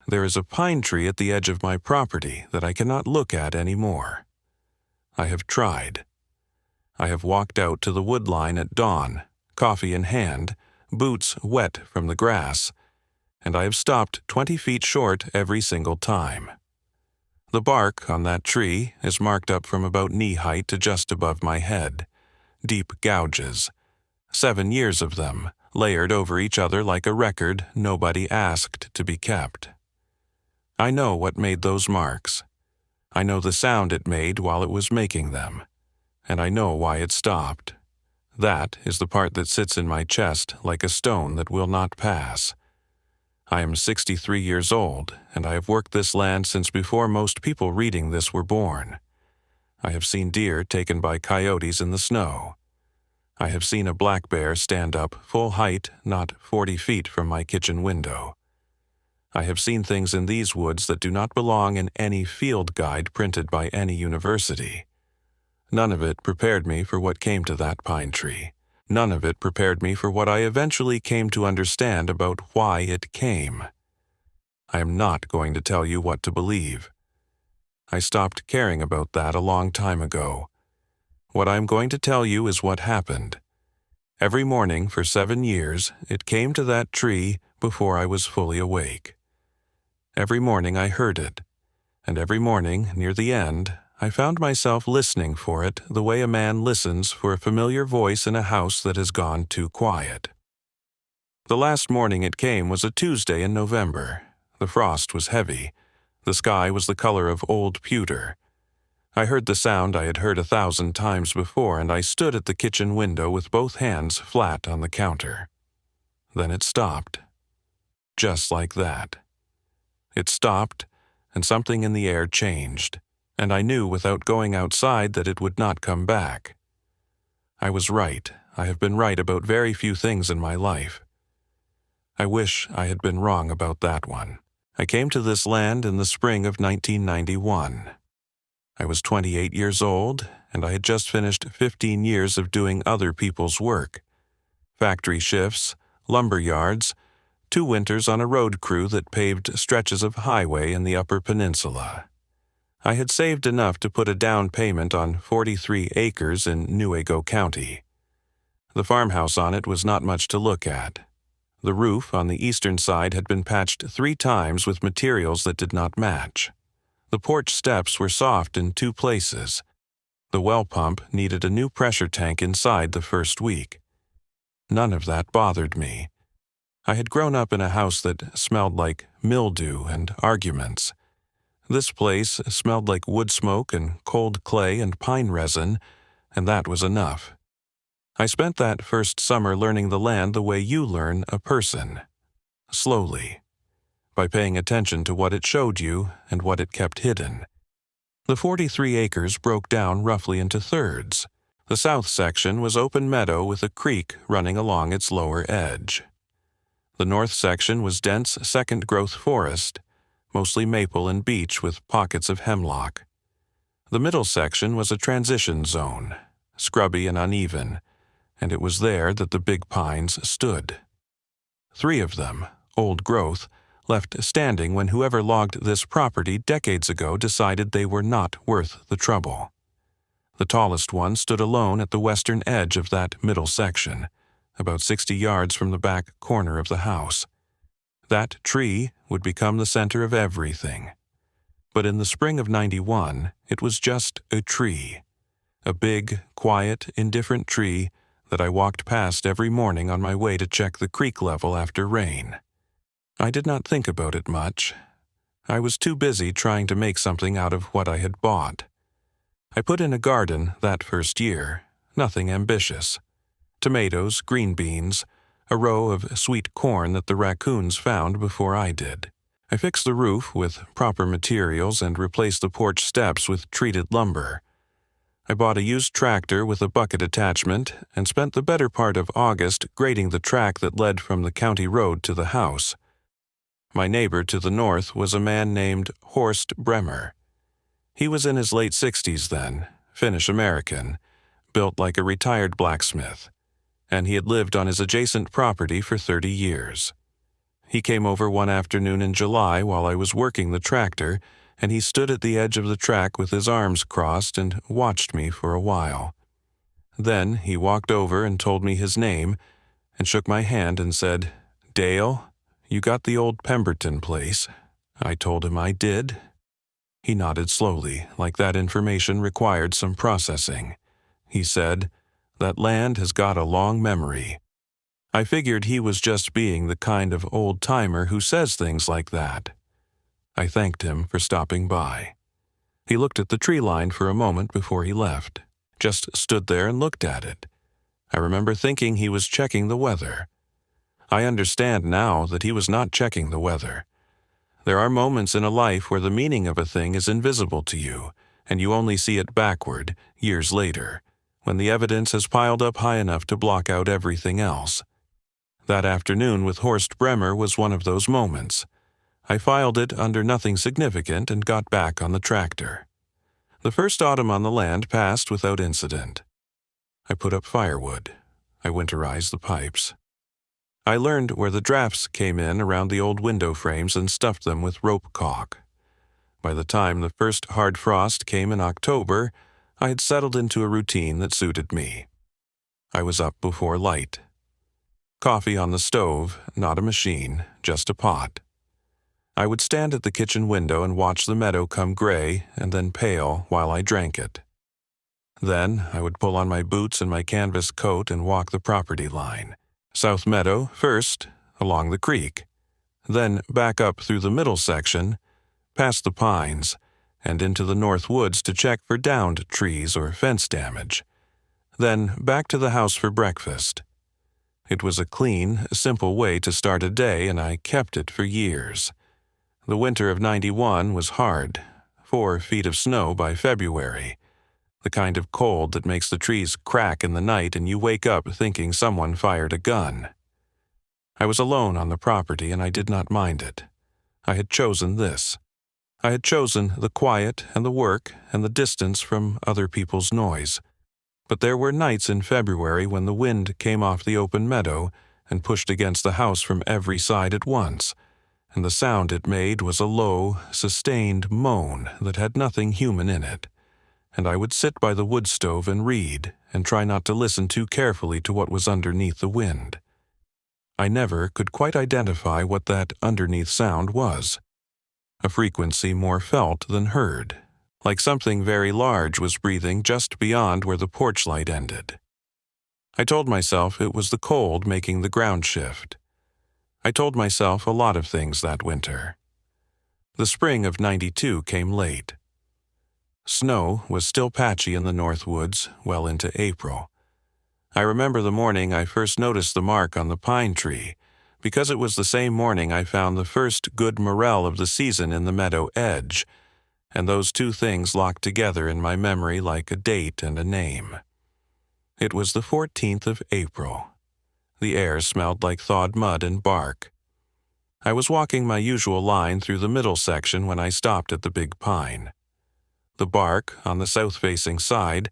There is a pine tree at the edge of my property that I cannot look at anymore. I have tried. I have walked out to the wood line at dawn, coffee in hand, boots wet from the grass, and I have stopped 20 feet short every single time. The bark on that tree is marked up from about knee height to just above my head, deep gouges, 7 years of them, layered over each other like a record nobody asked to be kept. I know what made those marks. I know the sound it made while it was making them, and I know why it stopped. That is the part that sits in my chest like a stone that will not pass. I am 63 years old, and I have worked this land since before most people reading this were born. I have seen deer taken by coyotes in the snow. I have seen a black bear stand up full height, not 40 feet from my kitchen window. I have seen things in these woods that do not belong in any field guide printed by any university. None of it prepared me for what came to that pine tree. None of it prepared me for what I eventually came to understand about why it came. I am not going to tell you what to believe. I stopped caring about that a long time ago. What I am going to tell you is what happened. Every morning for 7 years, it came to that tree before I was fully awake. Every morning I heard it, and every morning, near the end, I found myself listening for it the way a man listens for a familiar voice in a house that has gone too quiet. The last morning it came was a Tuesday in November. The frost was heavy. The sky was the color of old pewter. I heard the sound I had heard 1,000 times before, and I stood at the kitchen window with both hands flat on the counter. Then it stopped. Just like that. It stopped, and something in the air changed, and I knew without going outside that it would not come back. I was right. I have been right about very few things in my life. I wish I had been wrong about that one. I came to this land in the spring of 1991. I was 28 years old, and I had just finished 15 years of doing other people's work. Factory shifts, lumber yards, 2 winters on a road crew that paved stretches of highway in the Upper Peninsula. I had saved enough to put a down payment on 43 acres in Newaygo County. The farmhouse on it was not much to look at. The roof on the eastern side had been patched 3 times with materials that did not match. The porch steps were soft in 2 places. The well pump needed a new pressure tank inside the first week. None of that bothered me. I had grown up in a house that smelled like mildew and arguments. This place smelled like wood smoke and cold clay and pine resin, and that was enough. I spent that first summer learning the land the way you learn a person. Slowly. By paying attention to what it showed you and what it kept hidden. The 43 acres broke down roughly into thirds. The south section was open meadow with a creek running along its lower edge. The north section was dense second-growth forest, mostly maple and beech with pockets of hemlock. The middle section was a transition zone, scrubby and uneven, and it was there that the big pines stood. 3 of them, old growth, left standing when whoever logged this property decades ago decided they were not worth the trouble. The tallest one stood alone at the western edge of that middle section, about 60 yards from the back corner of the house. That tree would become the center of everything. But in the spring of 91, it was just a tree. A big, quiet, indifferent tree that I walked past every morning on my way to check the creek level after rain. I did not think about it much. I was too busy trying to make something out of what I had bought. I put in a garden that first year, nothing ambitious. Tomatoes, green beans, a row of sweet corn that the raccoons found before I did. I fixed the roof with proper materials and replaced the porch steps with treated lumber. I bought a used tractor with a bucket attachment and spent the better part of August grading the track that led from the county road to the house. My neighbor to the north was a man named Horst Bremer. He was in his late 60s then, Finnish-American, built like a retired blacksmith, and he had lived on his adjacent property for 30 years. He came over one afternoon in July while I was working the tractor, and he stood at the edge of the track with his arms crossed and watched me for a while. Then he walked over and told me his name and shook my hand and said, "Dale, you got the old Pemberton place?" I told him I did. He nodded slowly, like that information required some processing. He said, "That land has got a long memory." I figured he was just being the kind of old-timer who says things like that. I thanked him for stopping by. He looked at the tree line for a moment before he left, just stood there and looked at it. I remember thinking he was checking the weather. I understand now that he was not checking the weather. There are moments in a life where the meaning of a thing is invisible to you, and you only see it backward, years later, when the evidence has piled up high enough to block out everything else. That afternoon with Horst Bremer was one of those moments. I filed it under nothing significant and got back on the tractor. The first autumn on the land passed without incident. I put up firewood. I winterized the pipes. I learned where the drafts came in around the old window frames and stuffed them with rope caulk. By the time the first hard frost came in October, I had settled into a routine that suited me. I was up before light. Coffee on the stove, not a machine, just a pot. I would stand at the kitchen window and watch the meadow come gray and then pale while I drank it. Then I would pull on my boots and my canvas coat and walk the property line. South Meadow first, along the creek, then back up through the middle section, past the pines, and into the north woods to check for downed trees or fence damage. Then back to the house for breakfast. It was a clean, simple way to start a day, and I kept it for years. The winter of '91 was hard, 4 feet of snow by February. The kind of cold that makes the trees crack in the night and you wake up thinking someone fired a gun. I was alone on the property and I did not mind it. I had chosen this. I had chosen the quiet and the work and the distance from other people's noise. But there were nights in February when the wind came off the open meadow and pushed against the house from every side at once, and the sound it made was a low, sustained moan that had nothing human in it. And I would sit by the wood stove and read, and try not to listen too carefully to what was underneath the wind. I never could quite identify what that underneath sound was. A frequency more felt than heard, like something very large was breathing just beyond where the porch light ended. I told myself it was the cold making the ground shift. I told myself a lot of things that winter. The spring of '92 came late. Snow was still patchy in the north woods well into April. I remember the morning I first noticed the mark on the pine tree, because it was the same morning I found the first good morel of the season in the meadow edge, and those two things locked together in my memory like a date and a name. It was the 14th of April. The air smelled like thawed mud and bark. I was walking my usual line through the middle section when I stopped at the big pine. The bark, on the south-facing side,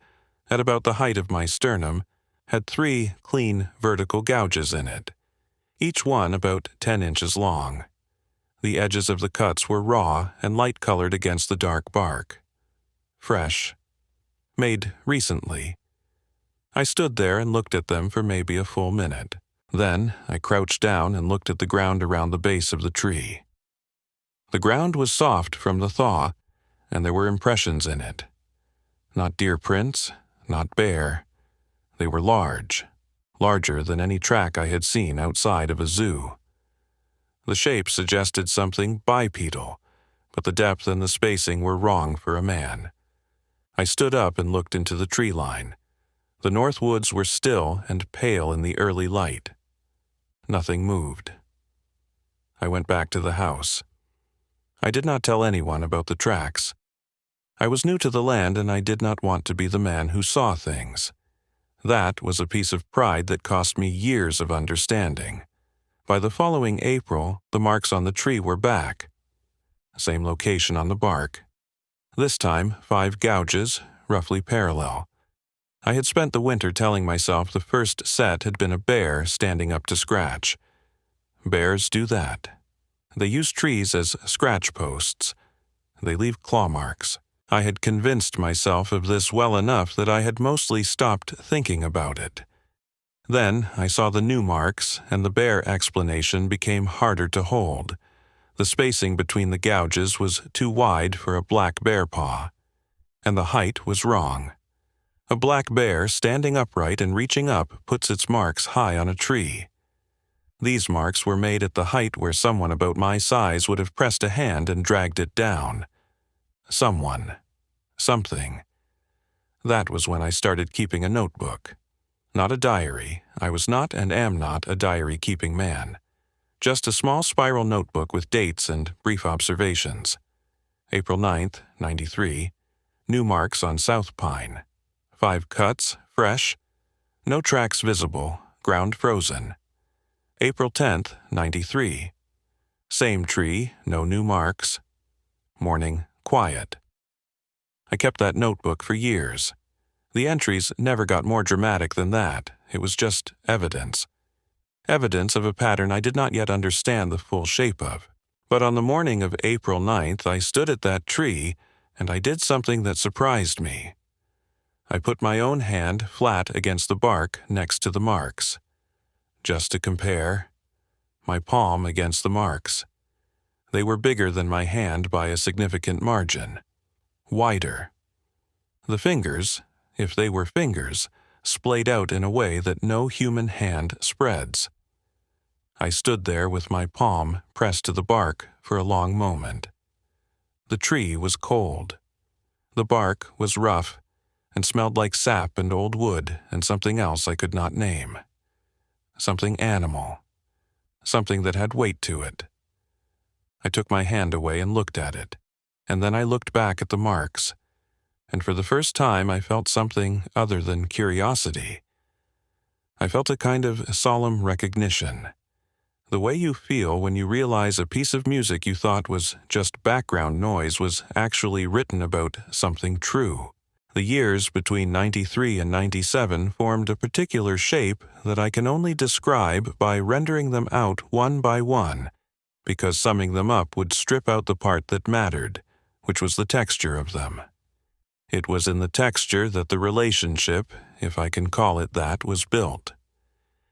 at about the height of my sternum, had 3 clean vertical gouges in it, each one about 10 inches long. The edges of the cuts were raw and light-colored against the dark bark. Fresh. Made recently. I stood there and looked at them for maybe a full minute. Then I crouched down and looked at the ground around the base of the tree. The ground was soft from the thaw, and there were impressions in it. Not deer prints, not bear. They were large, larger than any track I had seen outside of a zoo. The shape suggested something bipedal, but the depth and the spacing were wrong for a man. I stood up and looked into the tree line. The north woods were still and pale in the early light. Nothing moved. I went back to the house. I did not tell anyone about the tracks. I was new to the land and I did not want to be the man who saw things. That was a piece of pride that cost me years of understanding. By the following April, the marks on the tree were back. Same location on the bark. This time, 5 gouges, roughly parallel. I had spent the winter telling myself the first set had been a bear standing up to scratch. Bears do that. They use trees as scratch posts. They leave claw marks. I had convinced myself of this well enough that I had mostly stopped thinking about it. Then I saw the new marks, and the bear explanation became harder to hold. The spacing between the gouges was too wide for a black bear paw. And the height was wrong. A black bear standing upright and reaching up puts its marks high on a tree. These marks were made at the height where someone about my size would have pressed a hand and dragged it down. Someone. Something. That was when I started keeping a notebook. Not a diary. I was not and am not a diary-keeping man. Just a small spiral notebook with dates and brief observations. April 9th, 93. New marks on South Pine. 5 cuts, fresh. No tracks visible, ground frozen. April 10th, 93. Same tree, no new marks. Morning, quiet. I kept that notebook for years. The entries never got more dramatic than that. It was just evidence. Evidence of a pattern I did not yet understand the full shape of. But on the morning of April 9th, I stood at that tree, and I did something that surprised me. I put my own hand flat against the bark next to the marks. Just to compare, my palm against the marks. They were bigger than my hand by a significant margin. Wider. The fingers, if they were fingers, splayed out in a way that no human hand spreads. I stood there with my palm pressed to the bark for a long moment. The tree was cold. The bark was rough and smelled like sap and old wood and something else I could not name. Something animal. Something that had weight to it. I took my hand away and looked at it, and then I looked back at the marks, and for the first time I felt something other than curiosity. I felt a kind of solemn recognition. The way you feel when you realize a piece of music you thought was just background noise was actually written about something true. The years between 93 and 97 formed a particular shape that I can only describe by rendering them out one by one, because summing them up would strip out the part that mattered, which was the texture of them. It was in the texture that the relationship, if I can call it that, was built.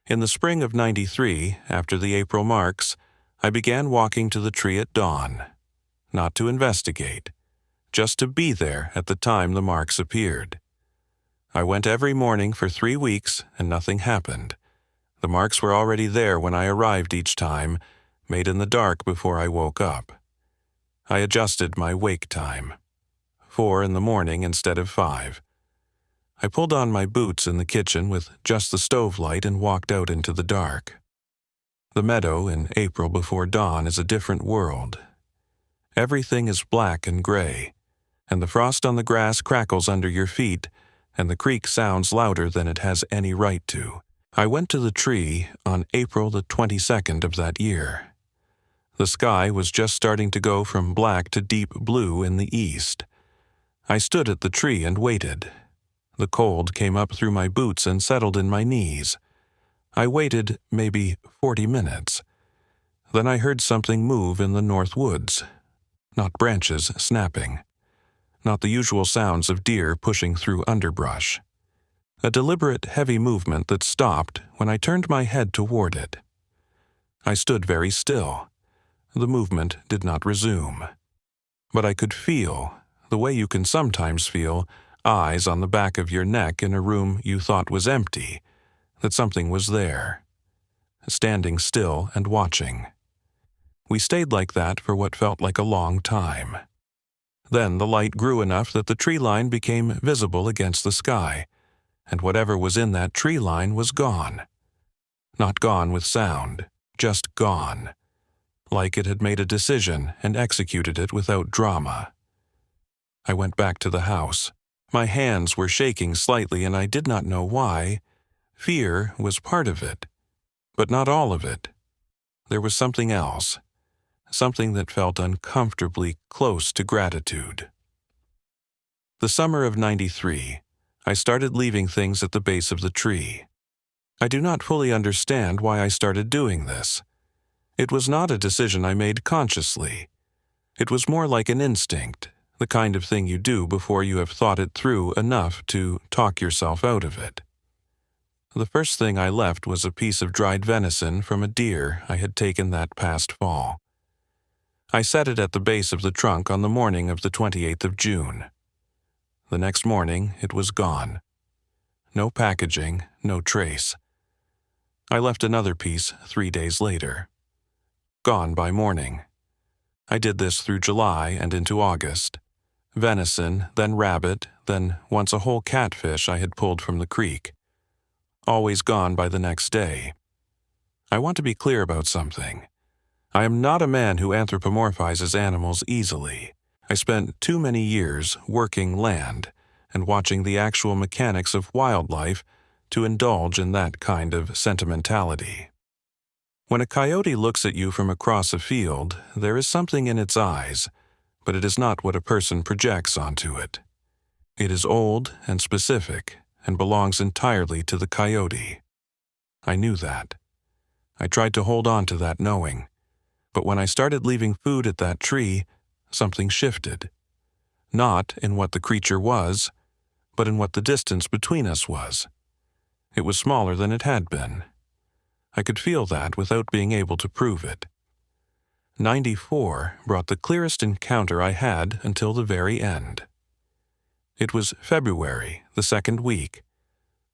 In the spring of 93, after the April marks, I began walking to the tree at dawn. Not to investigate, just to be there at the time the marks appeared. I went every morning for 3 weeks and nothing happened. The marks were already there when I arrived each time, made in the dark before I woke up. I adjusted my wake time. 4 in the morning instead of 5. I pulled on my boots in the kitchen with just the stove light and walked out into the dark. The meadow in April before dawn is a different world. Everything is black and gray, and the frost on the grass crackles under your feet, and the creek sounds louder than it has any right to. I went to the tree on April the 22nd of that year. The sky was just starting to go from black to deep blue in the east. I stood at the tree and waited. The cold came up through my boots and settled in my knees. I waited maybe 40 minutes. Then I heard something move in the north woods. Not branches snapping. Not the usual sounds of deer pushing through underbrush. A deliberate, heavy movement that stopped when I turned my head toward it. I stood very still. The movement did not resume. But I could feel, the way you can sometimes feel, eyes on the back of your neck in a room you thought was empty, that something was there. Standing still and watching. We stayed like that for what felt like a long time. Then the light grew enough that the tree line became visible against the sky, and whatever was in that tree line was gone. Not gone with sound, just gone. Like it had made a decision and executed it without drama. I went back to the house. My hands were shaking slightly and I did not know why. Fear was part of it, but not all of it. There was something else. Something that felt uncomfortably close to gratitude. The summer of 93, I started leaving things at the base of the tree. I do not fully understand why I started doing this. It was not a decision I made consciously. It was more like an instinct, the kind of thing you do before you have thought it through enough to talk yourself out of it. The first thing I left was a piece of dried venison from a deer I had taken that past fall. I set it at the base of the trunk on the morning of the 28th of June. The next morning, it was gone. No packaging, no trace. I left another piece 3 days later. Gone by morning. I did this through July and into August. Venison, then rabbit, then once a whole catfish I had pulled from the creek. Always gone by the next day. I want to be clear about something. I am not a man who anthropomorphizes animals easily. I spent too many years working land and watching the actual mechanics of wildlife to indulge in that kind of sentimentality. When a coyote looks at you from across a field, there is something in its eyes, but it is not what a person projects onto it. It is old and specific and belongs entirely to the coyote. I knew that. I tried to hold on to that knowing. But when I started leaving food at that tree, something shifted. Not in what the creature was, but in what the distance between us was. It was smaller than it had been. I could feel that without being able to prove it. 94 brought the clearest encounter I had until the very end. It was February, the second week.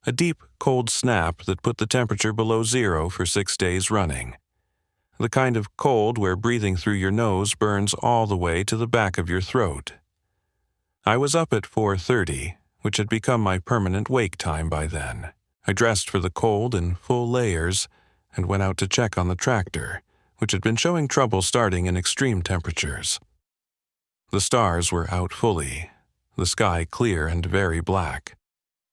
A deep, cold snap that put the temperature below zero for 6 days running. The kind of cold where breathing through your nose burns all the way to the back of your throat. I was up at 4:30, which had become my permanent wake time by then. I dressed for the cold in full layers and went out to check on the tractor, which had been showing trouble starting in extreme temperatures. The stars were out fully, the sky clear and very black,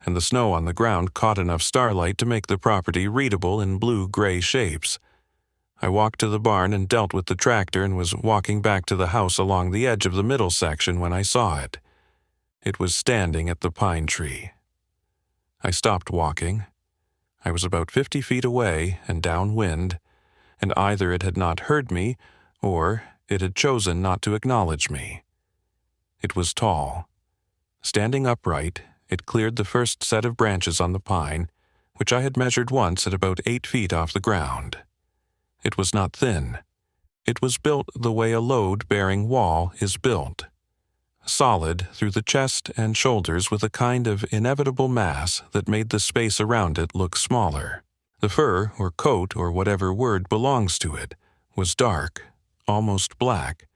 and the snow on the ground caught enough starlight to make the property readable in blue-gray shapes. I walked to the barn and dealt with the tractor and was walking back to the house along the edge of the middle section when I saw it. It was standing at the pine tree. I stopped walking. I was about 50 feet away and downwind, and either it had not heard me or it had chosen not to acknowledge me. It was tall. Standing upright, it cleared the first set of branches on the pine, which I had measured once at about 8 feet off the ground. It was not thin. It was built the way a load-bearing wall is built. Solid through the chest and shoulders with a kind of inevitable mass that made the space around it look smaller. The fur or coat or whatever word belongs to it was dark, almost black,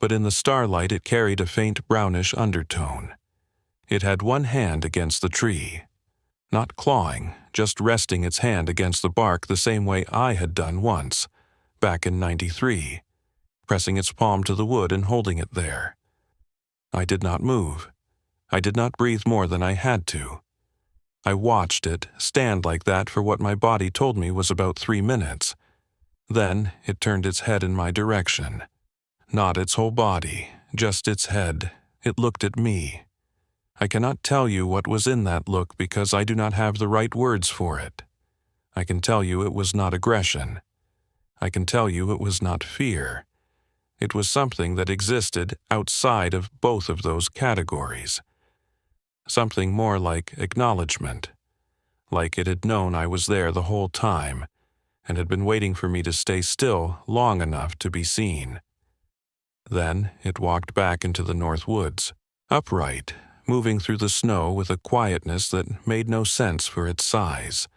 but in the starlight it carried a faint brownish undertone. It had one hand against the tree. Not clawing, just resting its hand against the bark the same way I had done once, back in 93, pressing its palm to the wood and holding it there. I did not move. I did not breathe more than I had to. I watched it stand like that for what my body told me was about 3 minutes. Then it turned its head in my direction. Not its whole body, just its head. It looked at me. I cannot tell you what was in that look because I do not have the right words for it. I can tell you it was not aggression. I can tell you it was not fear. It was something that existed outside of both of those categories. Something more like acknowledgement. Like it had known I was there the whole time and had been waiting for me to stay still long enough to be seen. Then it walked back into the north woods, upright, moving through the snow with a quietness that made no sense for its size.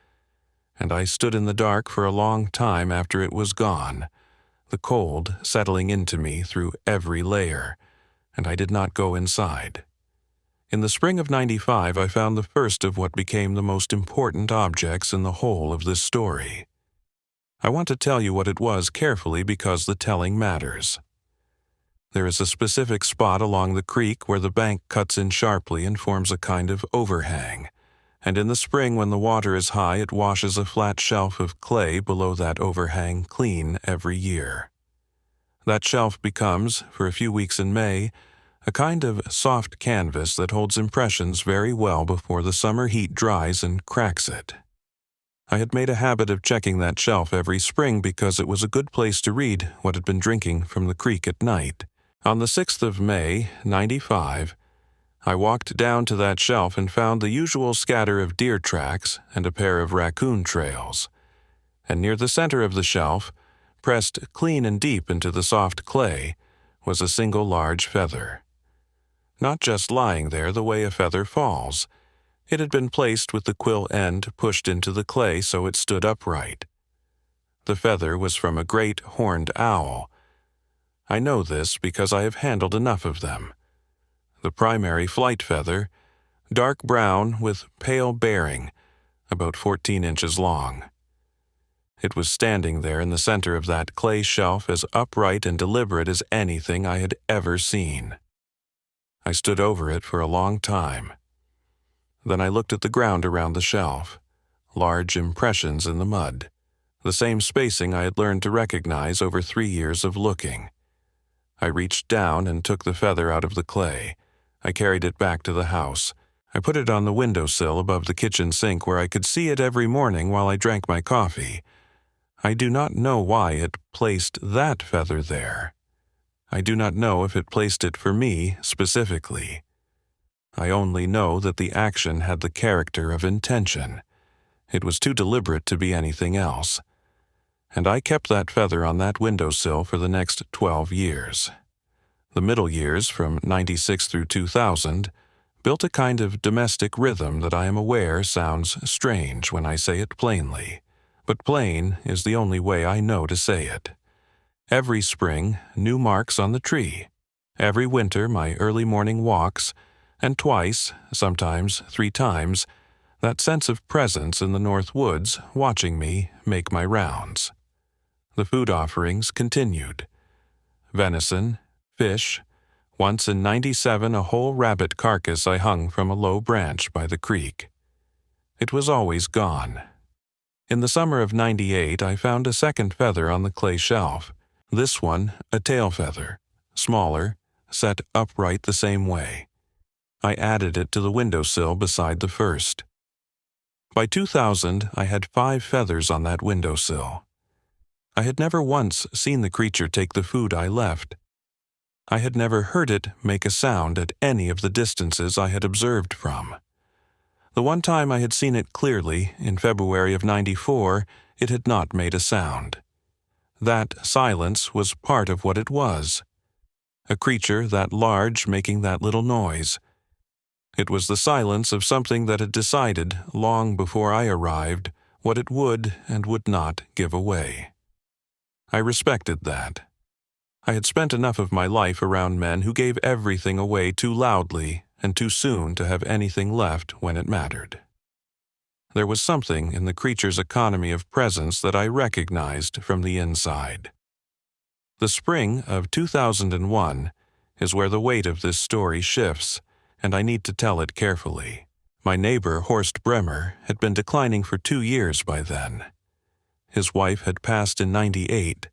And I stood in the dark for a long time after it was gone, the cold settling into me through every layer, and I did not go inside. In the spring of 95, I found the first of what became the most important objects in the whole of this story. I want to tell you what it was carefully because the telling matters. There is a specific spot along the creek where the bank cuts in sharply and forms a kind of overhang, and in the spring when the water is high it washes a flat shelf of clay below that overhang clean every year. That shelf becomes, for a few weeks in May, a kind of soft canvas that holds impressions very well before the summer heat dries and cracks it. I had made a habit of checking that shelf every spring because it was a good place to read what had been drinking from the creek at night. On the 6th of May, '95, I walked down to that shelf and found the usual scatter of deer tracks and a pair of raccoon trails. And near the center of the shelf, pressed clean and deep into the soft clay, was a single large feather. Not just lying there the way a feather falls. It had been placed with the quill end pushed into the clay so it stood upright. The feather was from a great horned owl. I know this because I have handled enough of them. The primary flight feather, dark brown with pale bearing, about 14 inches long. It was standing there in the center of that clay shelf as upright and deliberate as anything I had ever seen. I stood over it for a long time. Then I looked at the ground around the shelf, large impressions in the mud, the same spacing I had learned to recognize over 3 years of looking. I reached down and took the feather out of the clay. I carried it back to the house. I put it on the windowsill above the kitchen sink where I could see it every morning while I drank my coffee. I do not know why it placed that feather there. I do not know if it placed it for me specifically. I only know that the action had the character of intention. It was too deliberate to be anything else. And I kept that feather on that windowsill for the next 12 years. The middle years, from '96 through 2000, built a kind of domestic rhythm that I am aware sounds strange when I say it plainly, but plain is the only way I know to say it. Every spring, new marks on the tree. Every winter, my early morning walks, and twice, sometimes 3 times, that sense of presence in the North Woods watching me make my rounds. The food offerings continued. Venison, fish, once in '97 a whole rabbit carcass I hung from a low branch by the creek. It was always gone. In the summer of '98 I found a second feather on the clay shelf, this one a tail feather, smaller, set upright the same way. I added it to the windowsill beside the first. By 2000 I had 5 feathers on that windowsill. I had never once seen the creature take the food I left. I had never heard it make a sound at any of the distances I had observed from. The one time I had seen it clearly, in February of '94, it had not made a sound. That silence was part of what it was. A creature that large making that little noise. It was the silence of something that had decided, long before I arrived, what it would and would not give away. I respected that. I had spent enough of my life around men who gave everything away too loudly and too soon to have anything left when it mattered. There was something in the creature's economy of presence that I recognized from the inside. The spring of 2001 is where the weight of this story shifts, and I need to tell it carefully. My neighbor, Horst Bremer, had been declining for 2 years by then. His wife had passed in '98,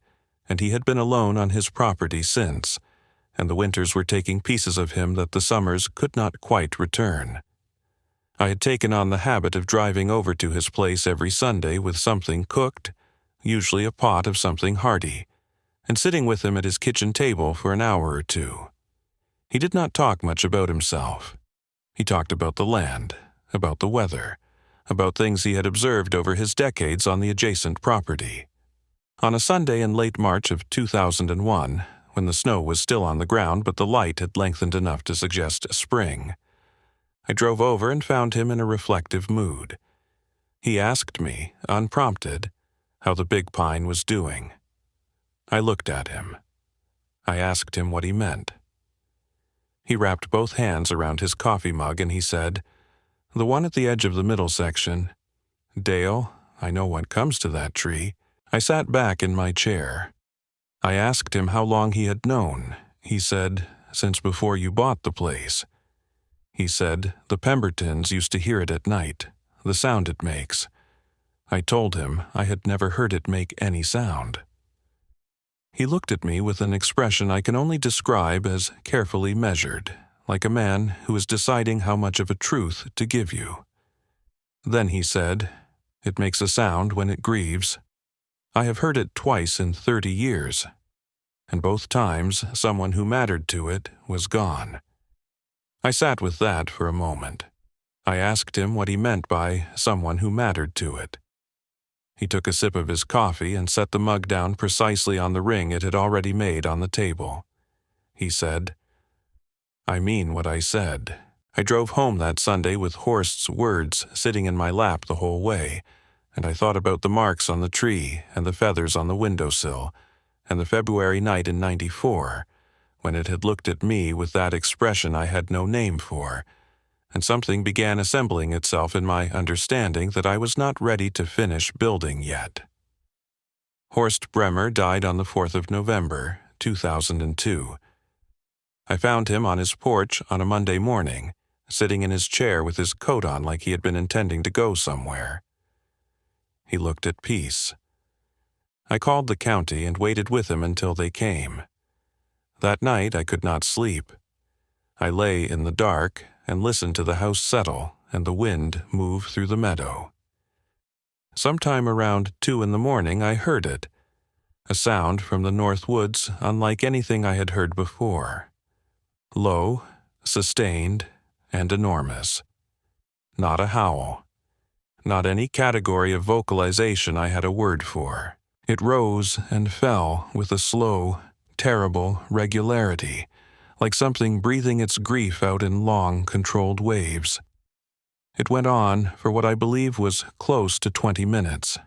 and he had been alone on his property since, and the winters were taking pieces of him that the summers could not quite return. I had taken on the habit of driving over to his place every Sunday with something cooked, usually a pot of something hearty, and sitting with him at his kitchen table for an hour or 2. He did not talk much about himself. He talked about the land, about the weather, about things he had observed over his decades on the adjacent property. On a Sunday in late March of 2001, when the snow was still on the ground but the light had lengthened enough to suggest spring, I drove over and found him in a reflective mood. He asked me, unprompted, how the big pine was doing. I looked at him. I asked him what he meant. He wrapped both hands around his coffee mug and he said, "The one at the edge of the middle section. Dale, I know what comes to that tree." I sat back in my chair. I asked him how long he had known. He said, "Since before you bought the place." He said, "The Pembertons used to hear it at night, the sound it makes." I told him I had never heard it make any sound. He looked at me with an expression I can only describe as carefully measured, like a man who is deciding how much of a truth to give you. Then he said, It makes a sound when it grieves. I have heard it twice in 30 years, and both times someone who mattered to it was gone. I sat with that for a moment. I asked him what he meant by someone who mattered to it. He took a sip of his coffee and set the mug down precisely on the ring it had already made on the table. He said, "I mean what I said." I drove home that Sunday with Horst's words sitting in my lap the whole way, and I thought about the marks on the tree and the feathers on the windowsill, and the February night in '94, when it had looked at me with that expression I had no name for, and something began assembling itself in my understanding that I was not ready to finish building yet. Horst Bremer died on the 4th of November, 2002. I found him on his porch on a Monday morning, sitting in his chair with his coat on like he had been intending to go somewhere. He looked at peace. I called the county and waited with him until they came. That night I could not sleep. I lay in the dark and listened to the house settle and the wind move through the meadow. Sometime around 2 in the morning I heard it, a sound from the north woods unlike anything I had heard before. Low, sustained, and enormous. Not a howl. Not any category of vocalization I had a word for. It rose and fell with a slow, terrible regularity, like something breathing its grief out in long, controlled waves. It went on for what I believe was close to 20 minutes.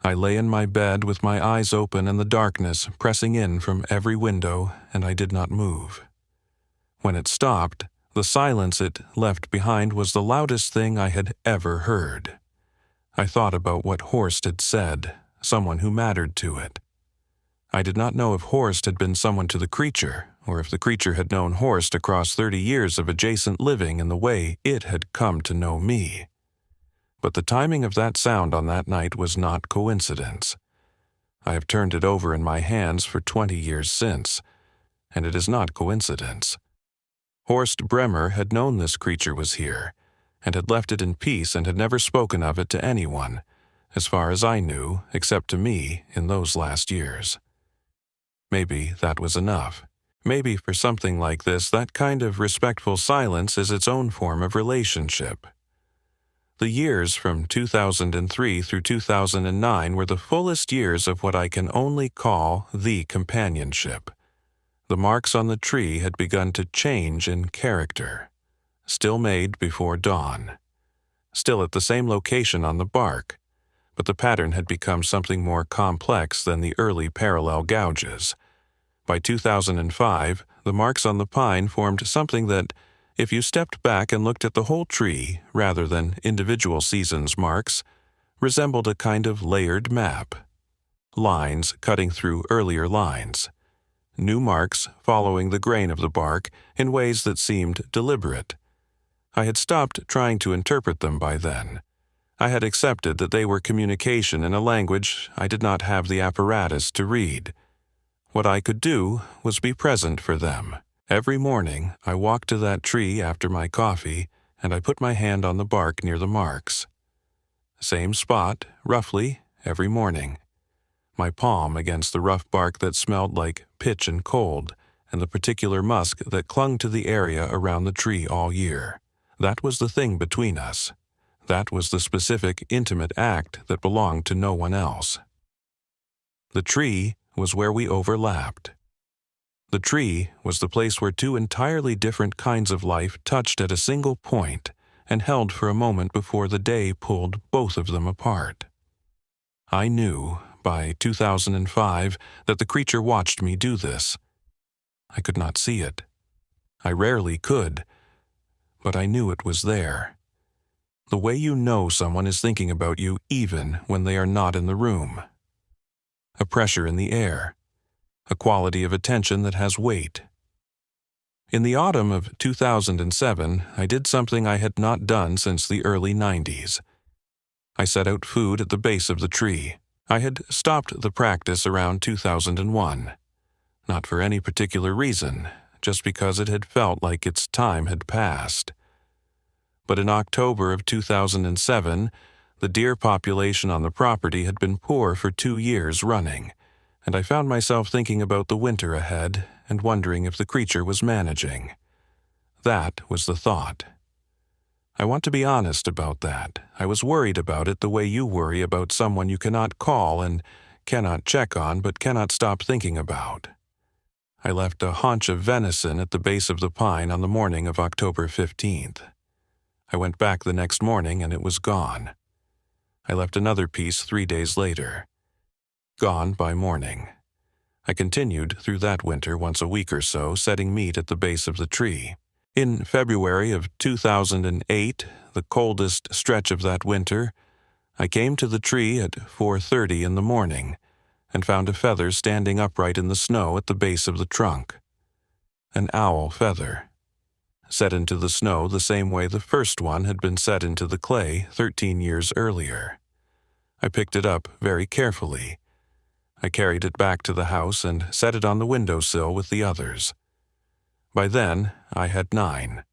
I lay in my bed with my eyes open and the darkness pressing in from every window, and I did not move. When it stopped, the silence it left behind was the loudest thing I had ever heard. I thought about what Horst had said, someone who mattered to it. I did not know if Horst had been someone to the creature, or if the creature had known Horst across 30 years of adjacent living in the way it had come to know me. But the timing of that sound on that night was not coincidence. I have turned it over in my hands for 20 years since, and it is not coincidence. Horst Bremer had known this creature was here, and had left it in peace and had never spoken of it to anyone, as far as I knew, except to me in those last years. Maybe that was enough. Maybe for something like this, that kind of respectful silence is its own form of relationship. The years from 2003 through 2009 were the fullest years of what I can only call the companionship. The marks on the tree had begun to change in character. Still made before dawn. Still at the same location on the bark, but the pattern had become something more complex than the early parallel gouges. By 2005, the marks on the pine formed something that, if you stepped back and looked at the whole tree rather than individual seasons' marks, resembled a kind of layered map. Lines cutting through earlier lines. New marks following the grain of the bark in ways that seemed deliberate. I had stopped trying to interpret them by then. I had accepted that they were communication in a language I did not have the apparatus to read. What I could do was be present for them. Every morning I walked to that tree after my coffee, and I put my hand on the bark near the marks. Same spot, roughly, every morning. My palm against the rough bark that smelled like pitch and cold, and the particular musk that clung to the area around the tree all year. That was the thing between us. That was the specific, intimate act that belonged to no one else. The tree was where we overlapped. The tree was the place where two entirely different kinds of life touched at a single point and held for a moment before the day pulled both of them apart. I knew, by 2005, that the creature watched me do this. I could not see it. I rarely could, but I knew it was there. The way you know someone is thinking about you even when they are not in the room. A pressure in the air. A quality of attention that has weight. In the autumn of 2007, I did something I had not done since the early 90s. I set out food at the base of the tree. I had stopped the practice around 2001. Not for any particular reason, just because it had felt like its time had passed. But in October of 2007, The deer population on the property had been poor for 2 years running, and I found myself thinking about the winter ahead and wondering if the creature was managing. That was the thought. I want to be honest about that. I was worried about it the way you worry about someone you cannot call and cannot check on but cannot stop thinking about. I left a haunch of venison at the base of the pine on the morning of October 15th. I went back the next morning and it was gone. I left another piece 3 days later. Gone by morning. I continued through that winter once a week or so, setting meat at the base of the tree. In February of 2008, the coldest stretch of that winter, I came to the tree at 4:30 in the morning and found a feather standing upright in the snow at the base of the trunk. An owl feather, set into the snow the same way the first one had been set into the clay 13 years earlier. I picked it up very carefully. I carried it back to the house and set it on the windowsill with the others. By then, I had 9.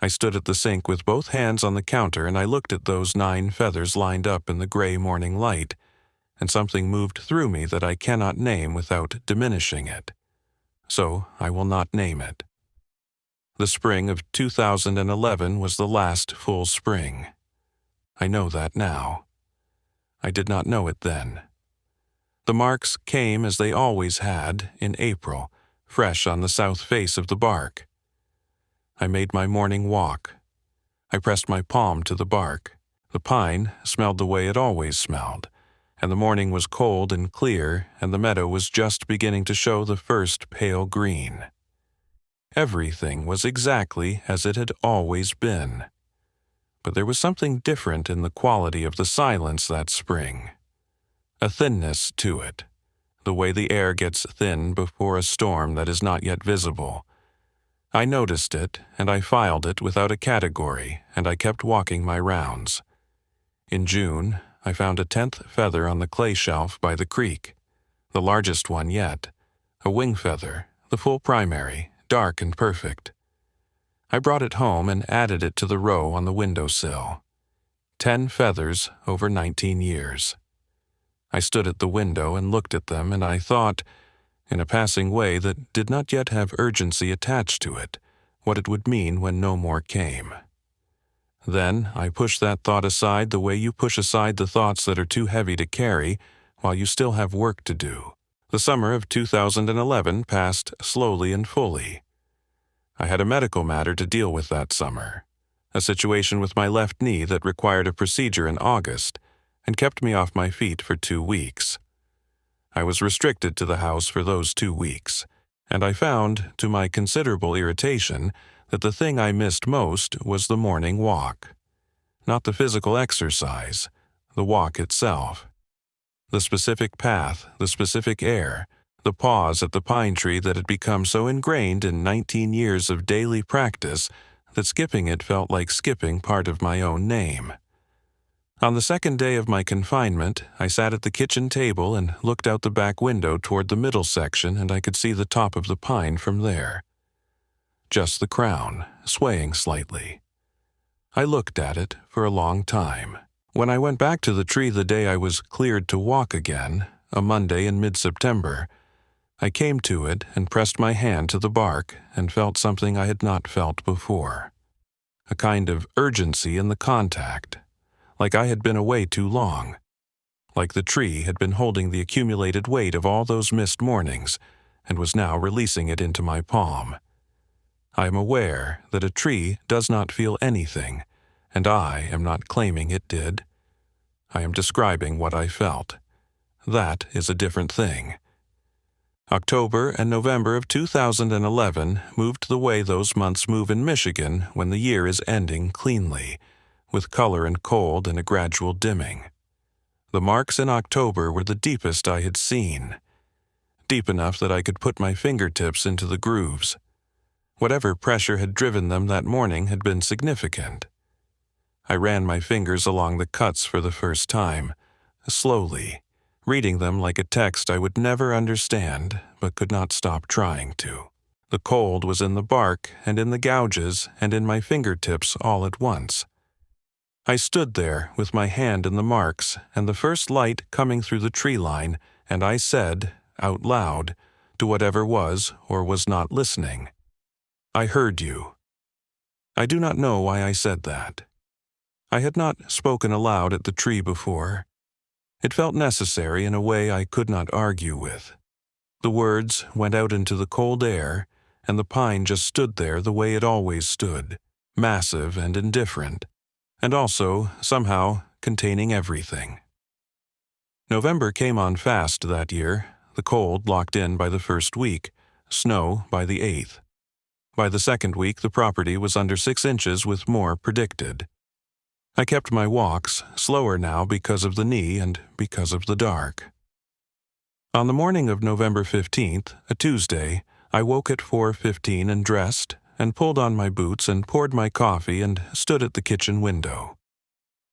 I stood at the sink with both hands on the counter and I looked at those 9 feathers lined up in the gray morning light, and something moved through me that I cannot name without diminishing it. So I will not name it. The spring of 2011 was the last full spring. I know that now. I did not know it then. The marks came as they always had in April, fresh on the south face of the bark. I made my morning walk. I pressed my palm to the bark. The pine smelled the way it always smelled, and the morning was cold and clear, and the meadow was just beginning to show the first pale green. Everything was exactly as it had always been. But there was something different in the quality of the silence that spring. A thinness to it, the way the air gets thin before a storm that is not yet visible. I noticed it, and I filed it without a category, and I kept walking my rounds. In June, I found a 10th feather on the clay shelf by the creek, the largest one yet, a wing feather, the full primary, dark and perfect. I brought it home and added it to the row on the windowsill. 10 feathers over 19 years. I stood at the window and looked at them, and I thought, in a passing way that did not yet have urgency attached to it, what it would mean when no more came. Then I pushed that thought aside the way you push aside the thoughts that are too heavy to carry while you still have work to do. The summer of 2011 passed slowly and fully. I had a medical matter to deal with that summer, a situation with my left knee that required a procedure in August and kept me off my feet for 2 weeks. I was restricted to the house for those 2 weeks, and I found, to my considerable irritation, that the thing I missed most was the morning walk. Not the physical exercise, the walk itself. The specific path, the specific air, the pause at the pine tree that had become so ingrained in 19 years of daily practice that skipping it felt like skipping part of my own name. On the second day of my confinement, I sat at the kitchen table and looked out the back window toward the middle section, and I could see the top of the pine from there. Just the crown, swaying slightly. I looked at it for a long time. When I went back to the tree the day I was cleared to walk again, a Monday in mid-September, I came to it and pressed my hand to the bark and felt something I had not felt before. A kind of urgency in the contact, like I had been away too long, like the tree had been holding the accumulated weight of all those missed mornings and was now releasing it into my palm. I am aware that a tree does not feel anything, and I am not claiming it did. I am describing what I felt. That is a different thing. October and November of 2011 moved the way those months move in Michigan when the year is ending cleanly, with color and cold and a gradual dimming. The marks in October were the deepest I had seen, deep enough that I could put my fingertips into the grooves. Whatever pressure had driven them that morning had been significant. I ran my fingers along the cuts for the first time, slowly, reading them like a text I would never understand, but could not stop trying to. The cold was in the bark and in the gouges and in my fingertips all at once. I stood there with my hand in the marks and the first light coming through the tree line, and I said, out loud, to whatever was or was not listening, "I heard you." I do not know why I said that. I had not spoken aloud at the tree before. It felt necessary in a way I could not argue with. The words went out into the cold air, and the pine just stood there the way it always stood, massive and indifferent, and also, somehow, containing everything. November came on fast that year, the cold locked in by the first week, snow by the 8th. By the second week, the property was under 6 inches with more predicted. I kept my walks, slower now because of the knee and because of the dark. On the morning of November 15th, a Tuesday, I woke at 4:15 and dressed, and pulled on my boots and poured my coffee and stood at the kitchen window.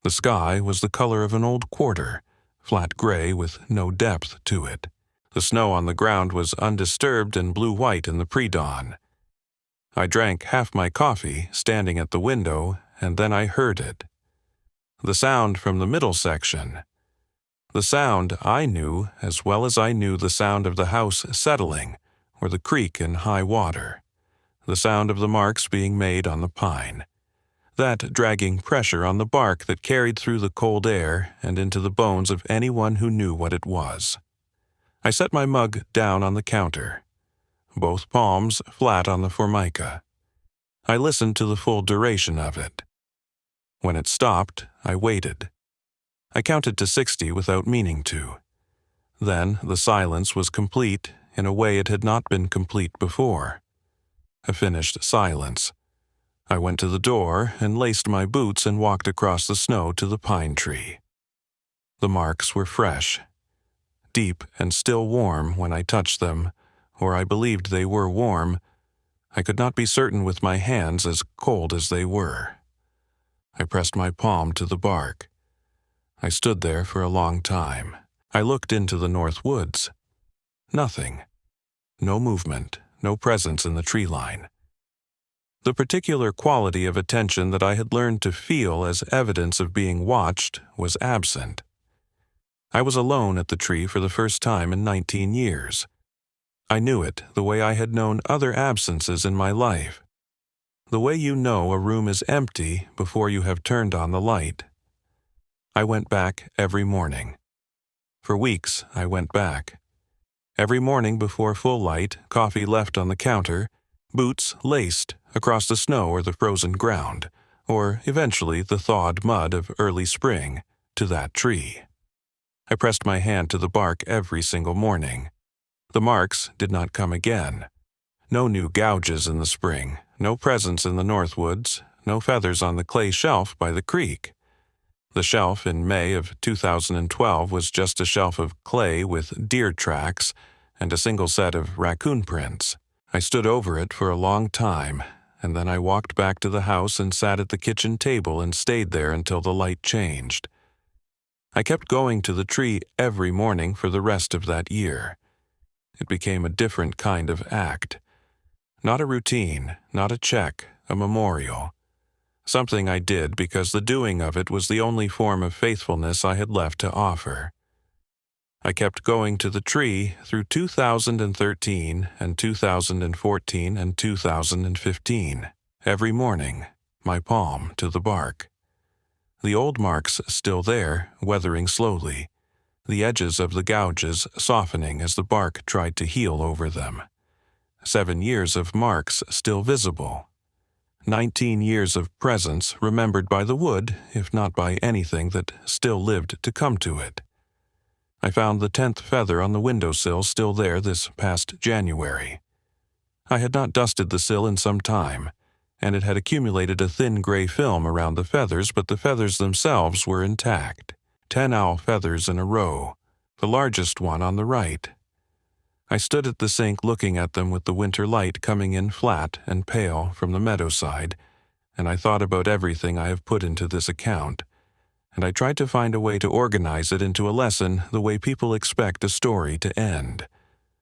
The sky was the color of an old quarter, flat gray with no depth to it. The snow on the ground was undisturbed and blue-white in the pre-dawn. I drank half my coffee, standing at the window, and then I heard it. The sound from the middle section. The sound I knew as well as I knew the sound of the house settling, or the creek in high water. The sound of the marks being made on the pine. That dragging pressure on the bark that carried through the cold air and into the bones of anyone who knew what it was. I set my mug down on the counter, both palms flat on the formica. I listened to the full duration of it. When it stopped, I waited. I counted to 60 without meaning to. Then the silence was complete in a way it had not been complete before. A finished silence. I went to the door and laced my boots and walked across the snow to the pine tree. The marks were fresh, deep and still warm when I touched them, or I believed they were warm. I could not be certain with my hands as cold as they were. I pressed my palm to the bark. I stood there for a long time. I looked into the north woods. Nothing. No movement, no presence in the tree line. The particular quality of attention that I had learned to feel as evidence of being watched was absent. I was alone at the tree for the first time in 19 years. I knew it the way I had known other absences in my life. The way you know a room is empty before you have turned on the light. I went back every morning. For weeks, I went back. Every morning before full light, coffee left on the counter, boots laced across the snow or the frozen ground, or eventually the thawed mud of early spring, to that tree. I pressed my hand to the bark every single morning. The marks did not come again. No new gouges in the spring, no presents in the north woods, no feathers on the clay shelf by the creek. The shelf in May of 2012 was just a shelf of clay with deer tracks and a single set of raccoon prints. I stood over it for a long time, and then I walked back to the house and sat at the kitchen table and stayed there until the light changed. I kept going to the tree every morning for the rest of that year. It became a different kind of act. Not a routine, not a check, a memorial. Something I did because the doing of it was the only form of faithfulness I had left to offer. I kept going to the tree through 2013 and 2014 and 2015, every morning, my palm to the bark. The old marks still there, weathering slowly, the edges of the gouges softening as the bark tried to heal over them. 7 years of marks still visible. 19 years of presence remembered by the wood, if not by anything that still lived to come to it. I found the 10th feather on the windowsill still there this past January. I had not dusted the sill in some time, and it had accumulated a thin gray film around the feathers, but the feathers themselves were intact. 10 owl feathers in a row, the largest one on the right. I stood at the sink looking at them with the winter light coming in flat and pale from the meadowside, and I thought about everything I have put into this account, and I tried to find a way to organize it into a lesson the way people expect a story to end,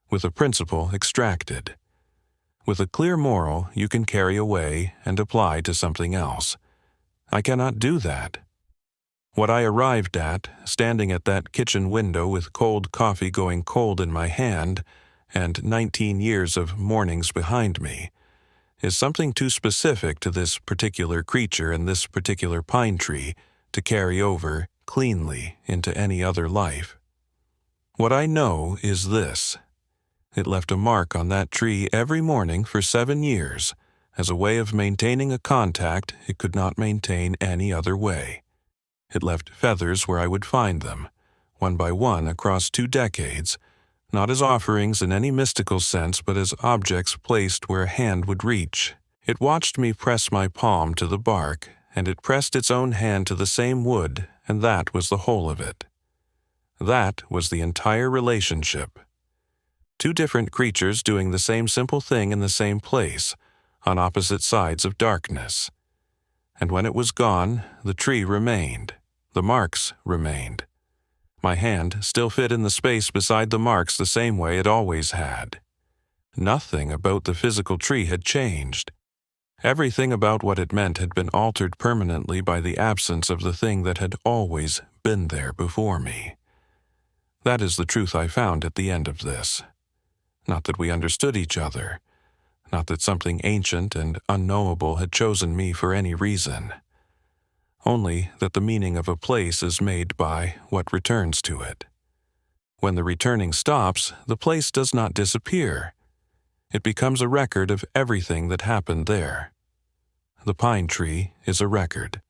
with a principle extracted. With a clear moral you can carry away and apply to something else. I cannot do that. What I arrived at, standing at that kitchen window with cold coffee going cold in my hand and 19 years of mornings behind me, is something too specific to this particular creature and this particular pine tree to carry over cleanly into any other life. What I know is this: it left a mark on that tree every morning for 7 years as a way of maintaining a contact it could not maintain any other way. It left feathers where I would find them, one by one across 2 decades, not as offerings in any mystical sense, but as objects placed where a hand would reach. It watched me press my palm to the bark, and it pressed its own hand to the same wood, and that was the whole of it. That was the entire relationship. 2 different creatures doing the same simple thing in the same place, on opposite sides of darkness. And when it was gone, the tree remained. The marks remained. My hand still fit in the space beside the marks the same way it always had. Nothing about the physical tree had changed. Everything about what it meant had been altered permanently by the absence of the thing that had always been there before me. That is the truth I found at the end of this. Not that we understood each other. Not that something ancient and unknowable had chosen me for any reason. Only that the meaning of a place is made by what returns to it. When the returning stops, the place does not disappear. It becomes a record of everything that happened there. The pine tree is a record.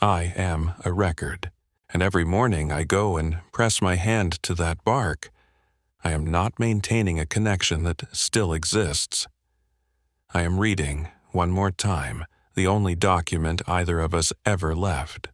I am a record, and every morning I go and press my hand to that bark. I am not maintaining a connection that still exists. I am reading, one more time, the only document either of us ever left.